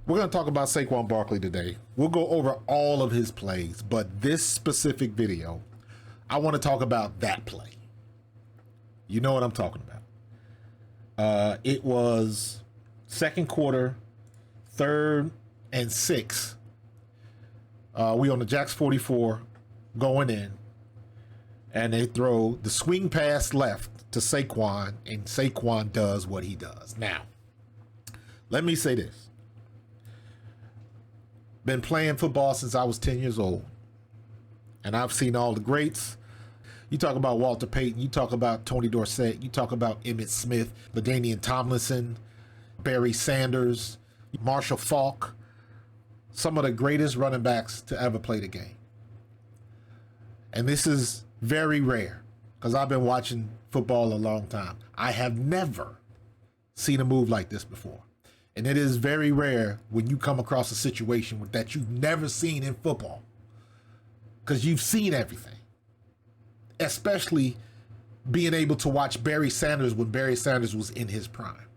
We're going to talk about Saquon Barkley today. We'll go over all of his plays, but this specific video, I want to talk about that play. You know what I'm talking about. It was second quarter, 3rd and 6. We on the Jacks 44 going in, and they throw the swing pass left to Saquon, and Saquon does what he does. Now, let me say this. Been playing football since I was 10 years old, and I've seen all the greats. You talk about Walter Payton, you talk about Tony Dorsett, you talk about Emmitt Smith, LaDainian Tomlinson, Barry Sanders, Marshall Faulk, some of the greatest running backs to ever play the game. And this is very rare because I've been watching football a long time. I have never seen a move like this before. And it is very rare when you come across a situation that you've never seen in football, because you've seen everything, especially being able to watch Barry Sanders when Barry Sanders was in his prime.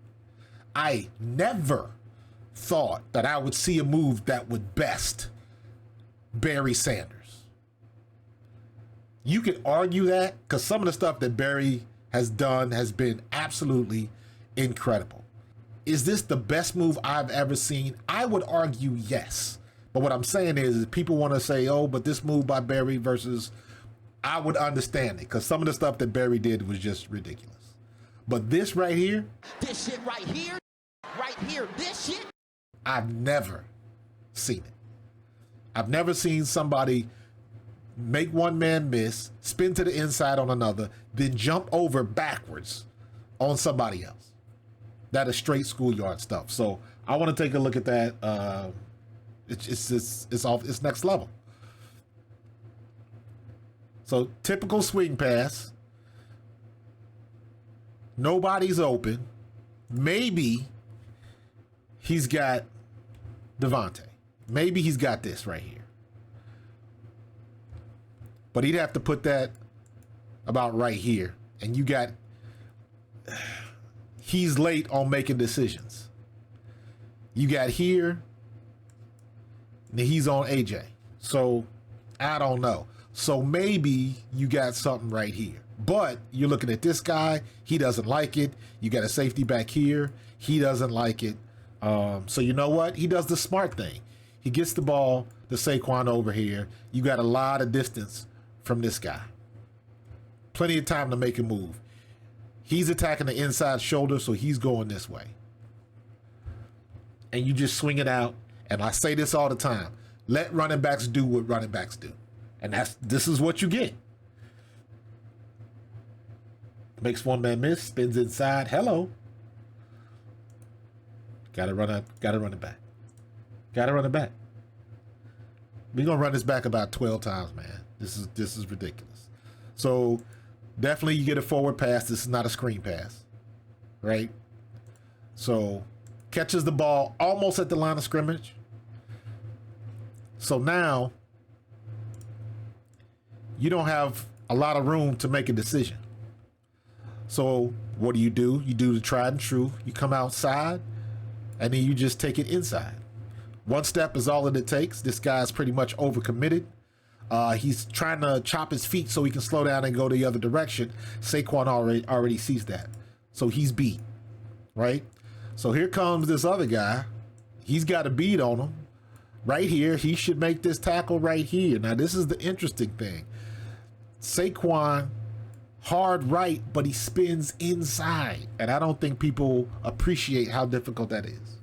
I never thought that I would see a move that would best Barry Sanders. You could argue that because some of the stuff that Barry has done has been absolutely incredible. Is this the best move I've ever seen? I would argue yes. But what I'm saying is people want to say, oh, but this move by Barry versus, I would understand it because some of the stuff that Barry did was just ridiculous. But this right here, this shit right here, this shit, I've never seen it. I've never seen somebody make one man miss, spin to the inside on another, then jump over backwards on somebody else. That is straight schoolyard stuff. So I want to take a look at that. It's next level. So typical swing pass. Nobody's open. Maybe he's got Devontae. Maybe he's got this right here. But he'd have to put that about right here. And you got... He's late on making decisions. You got here, and he's on AJ. So I don't know. So maybe you got something right here. But you're looking at this guy. He doesn't like it. You got a safety back here. He doesn't like it. So you know what? He does the smart thing. He gets the ball to Saquon over here. You got a lot of distance from this guy. Plenty of time to make a move. He's attacking the inside shoulder, so he's going this way. And you just swing it out. And I say this all the time. Let running backs do what running backs do. And this is what you get. Makes one man miss, spins inside. Hello. Gotta run it back. Gotta run it back. We're gonna run this back about 12 times, man. This is ridiculous. So definitely you get a forward pass. This is not a screen pass, right? So catches the ball almost at the line of scrimmage. So now you don't have a lot of room to make a decision. So what do? You do the tried and true. You come outside and then you just take it inside. One step is all that it takes. This guy's pretty much overcommitted. He's trying to chop his feet so he can slow down and go the other direction. Saquon already sees that. So he's beat, right? So here comes this other guy. He's got a beat on him. Right here, he should make this tackle right here. Now, this is the interesting thing. Saquon, hard right, but he spins inside. And I don't think people appreciate how difficult that is.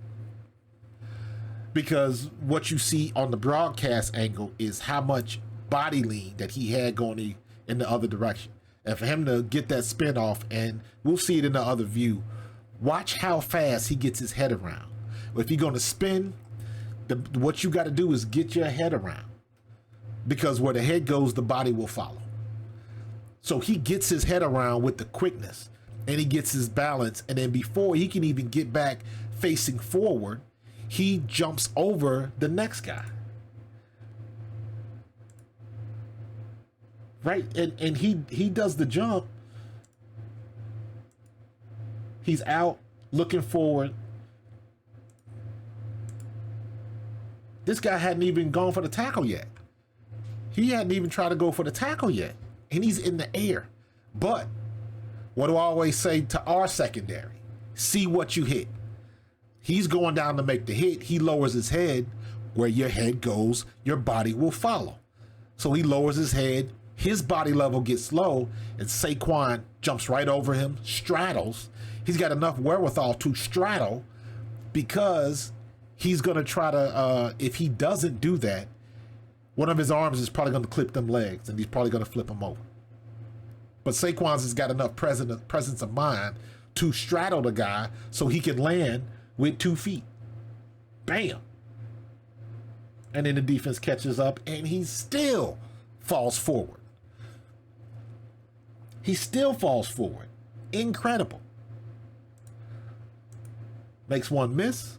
Because what you see on the broadcast angle is how much body lean that he had going in the other direction. And for him to get that spin off, and we'll see it in the other view, watch how fast he gets his head around. If you're going to spin, what you got to do is get your head around, because where the head goes, the body will follow. So he gets his head around with the quickness, and he gets his balance, and then before he can even get back facing forward, he jumps over the next guy. Right? And he does the jump. He's out looking forward. This guy hadn't even gone for the tackle yet. He hadn't even tried to go for the tackle yet. And he's in the air. But what do I always say to our secondary? See what you hit. He's going down to make the hit. He lowers his head. Where your head goes, your body will follow. So he lowers his head. His body level gets low. And Saquon jumps right over him, straddles. He's got enough wherewithal to straddle because he's going to try to, if he doesn't do that, one of his arms is probably going to clip them legs and he's probably going to flip him over. But Saquon's has got enough presence of mind to straddle the guy so he can land with 2 feet. Bam. And then the defense catches up and he still falls forward. He still falls forward. Incredible. Makes one miss.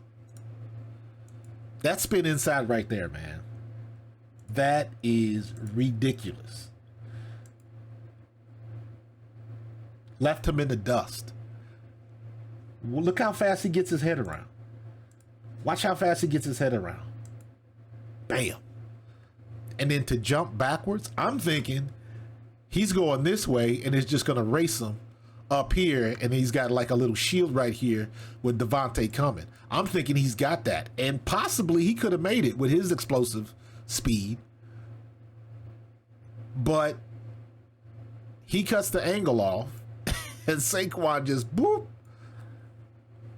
That spin inside right there, man. That is ridiculous. Left him in the dust. Well, look how fast he gets his head around. Watch how fast he gets his head around. Bam. And then to jump backwards, I'm thinking he's going this way and it's just going to race him up here. And he's got like a little shield right here with Devontae coming. I'm thinking he's got that. And possibly he could have made it with his explosive speed. But he cuts the angle off and Saquon just boop.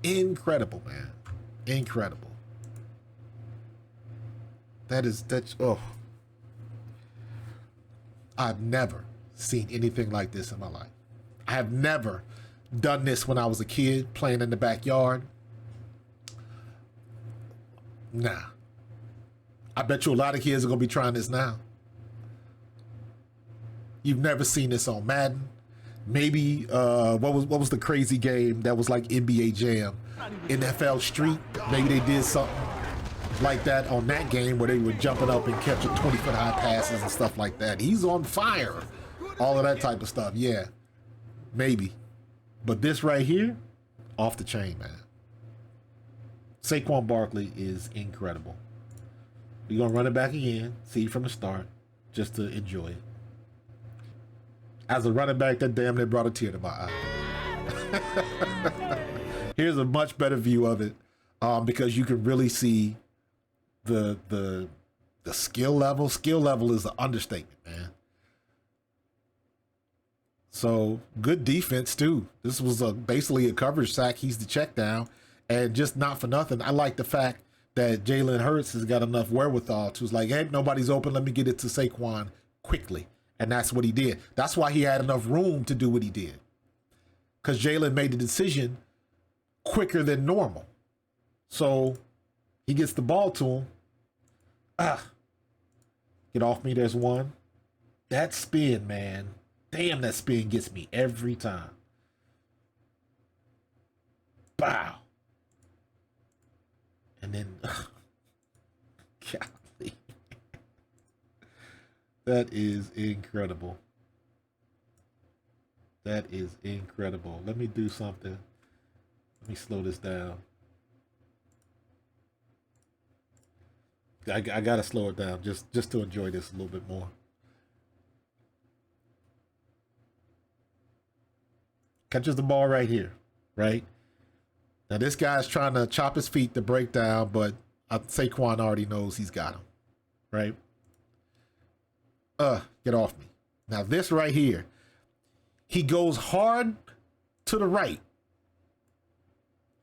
Incredible, man. Incredible. That's oh. I've never seen anything like this in my life. I have never done this when I was a kid playing in the backyard. Nah. I bet you a lot of kids are going to be trying this now. You've never seen this on Madden. Maybe what was the crazy game that was like NBA Jam? NFL Street. Maybe they did something like that on that game where they were jumping up and catching 20-foot high passes and stuff like that. He's on fire. All of that type of stuff. Yeah, maybe. But this right here, off the chain, man. Saquon Barkley is incredible. We're going to run it back again, see from the start, just to enjoy it. As a running back, that damn near brought a tear to my eye. Here's a much better view of it because you can really see the skill level. Skill level is an understatement, man. So good defense too. This was basically a coverage sack. He's the check down, and just not for nothing, I like the fact that Jalen Hurts has got enough wherewithal to like, hey, nobody's open. Let me get it to Saquon quickly. And that's what he did. That's why he had enough room to do what he did. Because Jalen made the decision quicker than normal. So he gets the ball to him. Get off me, there's one. That spin, man. Damn, that spin gets me every time. Bow. And then, golly. That is incredible. That is incredible. Let me do something. Let me slow this down. I gotta slow it down just to enjoy this a little bit more. Catches the ball right here, right? Now this guy's trying to chop his feet to break down, but Saquon already knows he's got him, right? Get off me. Now this right here, he goes hard to the right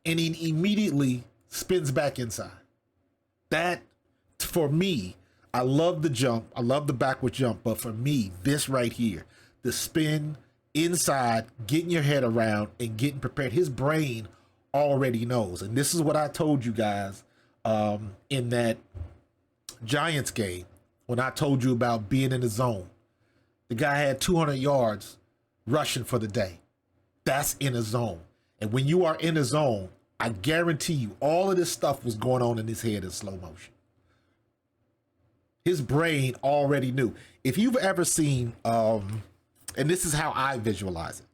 and he immediately spins back inside. That, for me, I love the jump. I love the backward jump. But for me, this right here, the spin inside, getting your head around and getting prepared. His brain already knows. And this is what I told you guys in that Giants game when I told you about being in the zone. The guy had 200 yards rushing for the day. That's in a zone. And when you are in a zone, I guarantee you all of this stuff was going on in his head in slow motion. His brain already knew. If you've ever seen, and this is how I visualize it,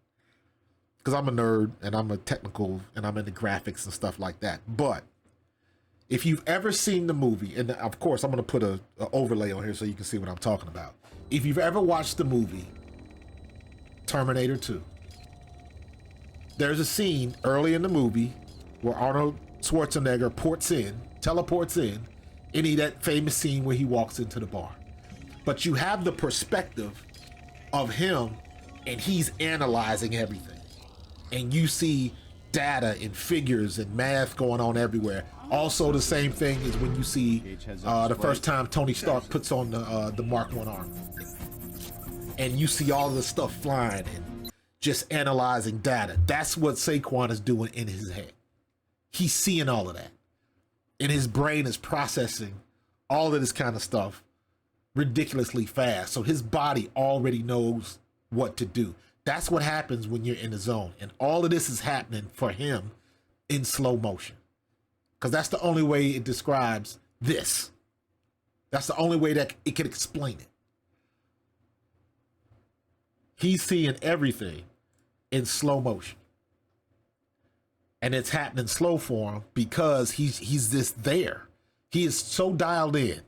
because I'm a nerd and I'm a technical and I'm into graphics and stuff like that. But If you've ever seen the movie, and of course I'm going to put a overlay on here so you can see what I'm talking about. If you've ever watched the movie Terminator 2, there's a scene early in the movie where Arnold Schwarzenegger teleports in, any that famous scene where he walks into the bar. But you have the perspective of him and he's analyzing everything. And you see data and figures and math going on everywhere. Also the same thing is when you see the first time Tony Stark puts on the Mark I armor. And you see all the stuff flying and just analyzing data. That's what Saquon is doing in his head. He's seeing all of that. And his brain is processing all of this kind of stuff ridiculously fast. So his body already knows what to do. That's what happens when you're in the zone. And all of this is happening for him in slow motion. Because that's the only way it describes this. That's the only way that it can explain it. He's seeing everything in slow motion. And it's happening slow for him because he's just there. He is so dialed in.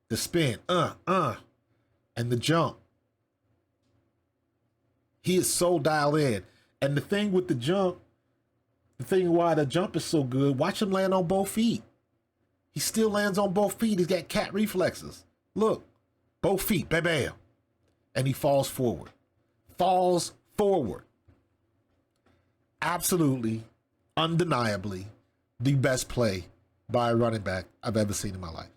The spin, and the jump. He is so dialed in. And the thing with the jump, the thing why the jump is so good, watch him land on both feet. He still lands on both feet. He's got cat reflexes. Look, both feet, bam, bam. And he falls forward. Falls forward. Absolutely, undeniably, the best play by a running back I've ever seen in my life.